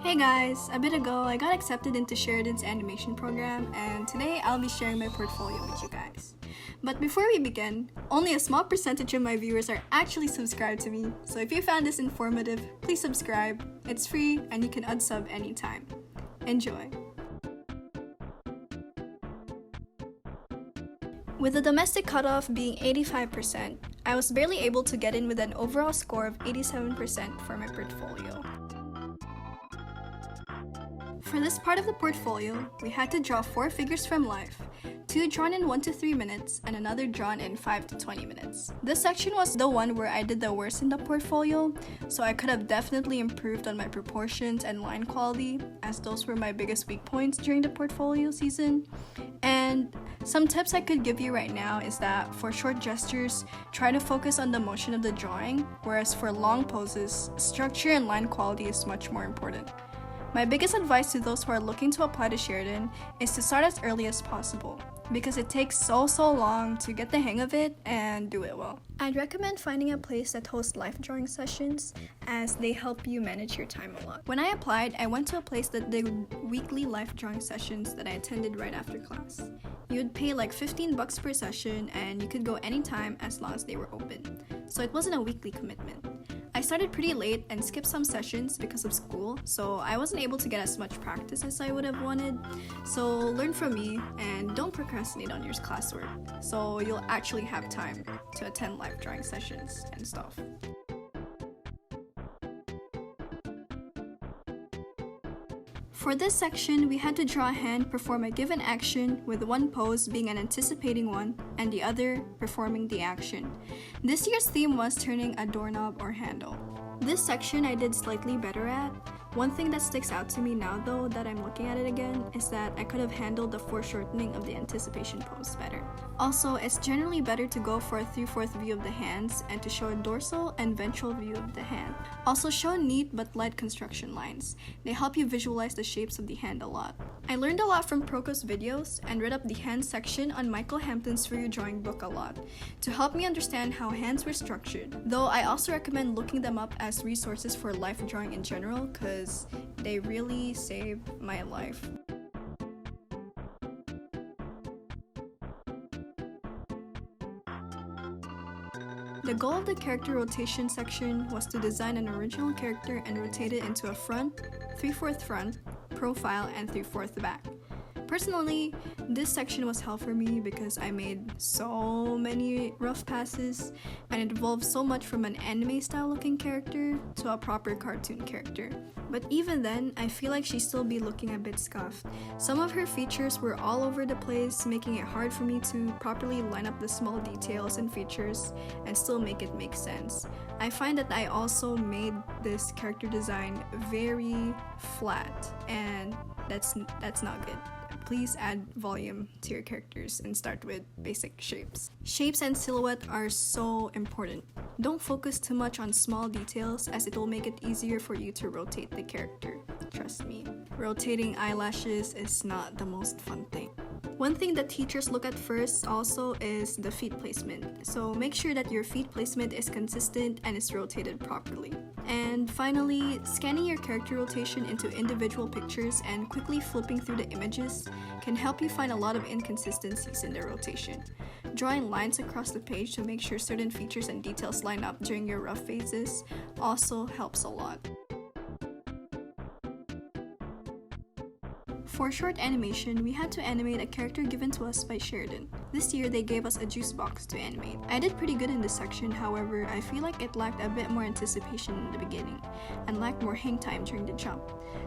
Hey guys! A bit ago, I got accepted into Sheridan's animation program, and today I'll be sharing my portfolio with you guys. But before we begin, only a small percentage of my viewers are actually subscribed to me, so if you found this informative, please subscribe. It's free and you can unsub anytime. Enjoy! With the domestic cutoff being 85%, I was barely able to get in with an overall score of 87% for my portfolio. For this part of the portfolio, we had to draw 4 figures from life, 2 drawn in 1 to 3 minutes, and another drawn in 5 to 20 minutes. This section was the one where I did the worst in the portfolio, so I could have definitely improved on my proportions and line quality, as those were my biggest weak points during the portfolio season. And some tips I could give you right now is that for short gestures, try to focus on the motion of the drawing, whereas for long poses, structure and line quality is much more important. My biggest advice to those who are looking to apply to Sheridan is to start as early as possible, because it takes so long to get the hang of it and do it well. I'd recommend finding a place that hosts life drawing sessions, as they help you manage your time a lot. When I applied, I went to a place that did weekly life drawing sessions that I attended right after class. You'd pay like $15 per session, and you could go anytime as long as they were open, so it wasn't a weekly commitment. I started pretty late and skipped some sessions because of school, so I wasn't able to get as much practice as I would have wanted. So learn from me and don't procrastinate on your classwork, so you'll actually have time to attend live drawing sessions and stuff. For this section, we had to draw a hand perform a given action, with one pose being an anticipating one and the other performing the action. This year's theme was turning a doorknob or handle. This section I did slightly better at. One thing that sticks out to me now though that I'm looking at it again is that I could have handled the foreshortening of the anticipation pose better. Also, it's generally better to go for a 3/4 view of the hands and to show a dorsal and ventral view of the hand. Also show neat but light construction lines. They help you visualize the shapes of the hand a lot. I learned a lot from Proko's videos and read up the hand section on Michael Hampton's For You Drawing book a lot to help me understand how hands were structured, though I also recommend looking them up as resources for life drawing in general because they really saved my life. The goal of the character rotation section was to design an original character and rotate it into a front, 3/4 front, profile, and 3/4 back. Personally, this section was hell for me because I made so many rough passes and it evolved so much from an anime style looking character to a proper cartoon character. But even then, I feel like she'd still be looking a bit scuffed. Some of her features were all over the place, making it hard for me to properly line up the small details and features and still make it make sense. I find that I also made this character design very flat, and that's not good. Please add volume to your characters and start with basic shapes. Shapes and silhouette are so important. Don't focus too much on small details, as it will make it easier for you to rotate the character. Trust me. Rotating eyelashes is not the most fun thing. One thing that teachers look at first also is the feet placement, so make sure that your feet placement is consistent and is rotated properly. And finally, scanning your character rotation into individual pictures and quickly flipping through the images can help you find a lot of inconsistencies in the rotation. Drawing lines across the page to make sure certain features and details line up during your rough phases also helps a lot. For short animation, we had to animate a character given to us by Sheridan. This year, they gave us a juice box to animate. I did pretty good in this section, however, I feel like it lacked a bit more anticipation in the beginning, and lacked more hang time during the jump.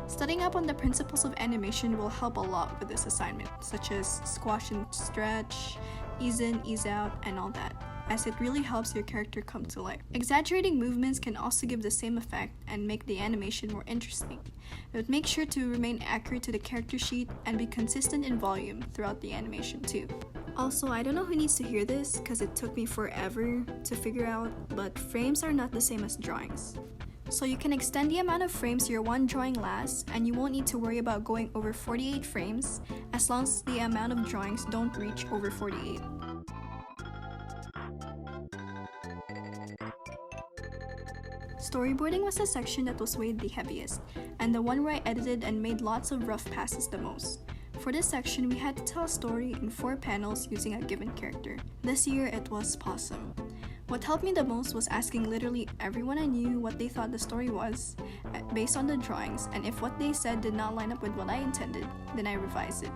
Studying up on the principles of animation will help a lot with this assignment, such as squash and stretch, ease in, ease out, and all that, as it really helps your character come to life. Exaggerating movements can also give the same effect and make the animation more interesting, but make sure to remain accurate to the character sheet and be consistent in volume throughout the animation too. Also, I don't know who needs to hear this because it took me forever to figure out, but frames are not the same as drawings. So you can extend the amount of frames your one drawing lasts, and you won't need to worry about going over 48 frames as long as the amount of drawings don't reach over 48. Storyboarding was the section that was weighed the heaviest, and the one where I edited and made lots of rough passes the most. For this section, we had to tell a story in 4 panels using a given character. This year, it was Possum. What helped me the most was asking literally everyone I knew what they thought the story was, based on the drawings, and if what they said did not line up with what I intended, then I revised it.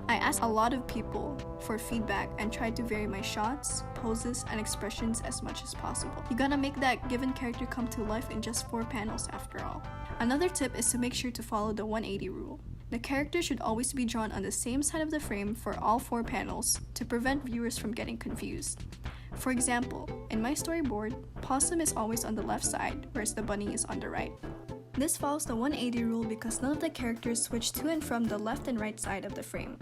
I asked a lot of people for feedback and tried to vary my shots, poses, and expressions as much as possible. You gotta make that given character come to life in just 4 panels after all. Another tip is to make sure to follow the 180 rule. The character should always be drawn on the same side of the frame for all 4 panels to prevent viewers from getting confused. For example, in my storyboard, Possum is always on the left side, whereas the bunny is on the right. This follows the 180 rule because none of the characters switch to and from the left and right side of the frame.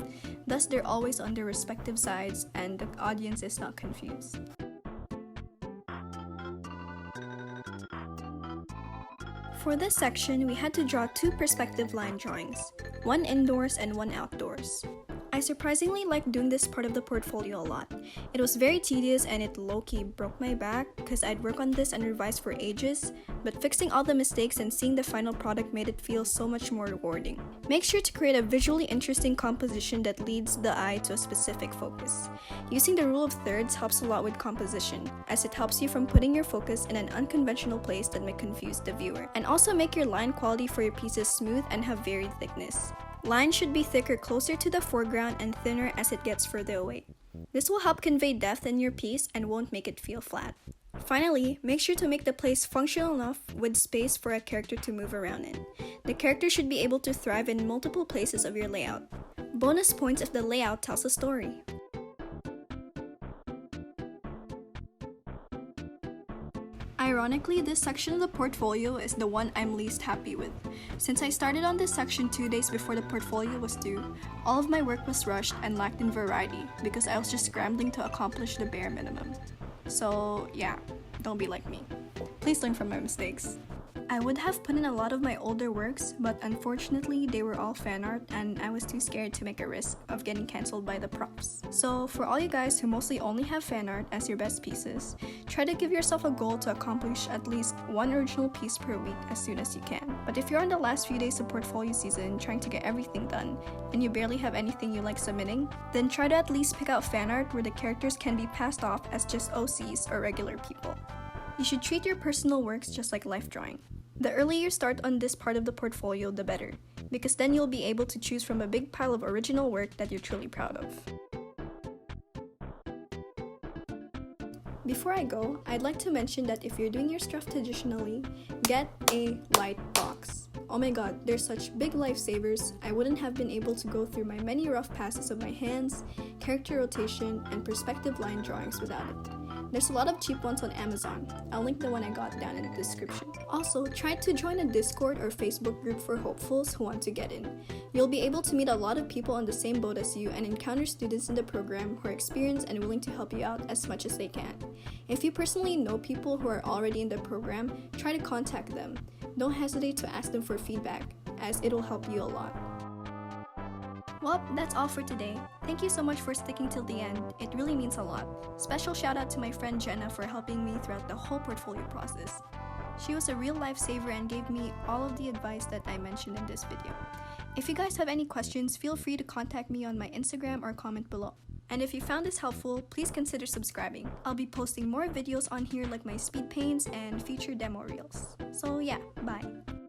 Thus, they're always on their respective sides and the audience is not confused. For this section, we had to draw 2 perspective line drawings, one indoors and one outdoors. I surprisingly liked doing this part of the portfolio a lot. It was very tedious and it low-key broke my back because I'd work on this and revise for ages, but fixing all the mistakes and seeing the final product made it feel so much more rewarding. Make sure to create a visually interesting composition that leads the eye to a specific focus. Using the rule of thirds helps a lot with composition, as it helps you from putting your focus in an unconventional place that may confuse the viewer. And also make your line quality for your pieces smooth and have varied thickness. Lines should be thicker closer to the foreground and thinner as it gets further away. This will help convey depth in your piece and won't make it feel flat. Finally, make sure to make the place functional enough with space for a character to move around in. The character should be able to thrive in multiple places of your layout. Bonus points if the layout tells a story. Ironically, this section of the portfolio is the one I'm least happy with. Since I started on this section 2 days before the portfolio was due, all of my work was rushed and lacked in variety because I was just scrambling to accomplish the bare minimum. So yeah, don't be like me. Please learn from my mistakes. I would have put in a lot of my older works, but unfortunately they were all fan art and I was too scared to make a risk of getting cancelled by the props. So for all you guys who mostly only have fan art as your best pieces, try to give yourself a goal to accomplish at least 1 original piece per week as soon as you can. But if you're on the last few days of portfolio season trying to get everything done, and you barely have anything you like submitting, then try to at least pick out fan art where the characters can be passed off as just OCs or regular people. You should treat your personal works just like life drawing. The earlier you start on this part of the portfolio, the better, because then you'll be able to choose from a big pile of original work that you're truly proud of. Before I go, I'd like to mention that if you're doing your stuff traditionally, get a light box. Oh my god, they're such big lifesavers. I wouldn't have been able to go through my many rough passes of my hands, character rotation, and perspective line drawings without it. There's a lot of cheap ones on Amazon. I'll link the one I got down in the description. Also, try to join a Discord or Facebook group for hopefuls who want to get in. You'll be able to meet a lot of people on the same boat as you and encounter students in the program who are experienced and willing to help you out as much as they can. If you personally know people who are already in the program, try to contact them. Don't hesitate to ask them for feedback, as it'll help you a lot. Well, that's all for today. Thank you so much for sticking till the end. It really means a lot. Special shout out to my friend Jenna for helping me throughout the whole portfolio process. She was a real lifesaver and gave me all of the advice that I mentioned in this video. If you guys have any questions, feel free to contact me on my Instagram or comment below. And if you found this helpful, please consider subscribing. I'll be posting more videos on here like my speed paints and future demo reels. So yeah, bye.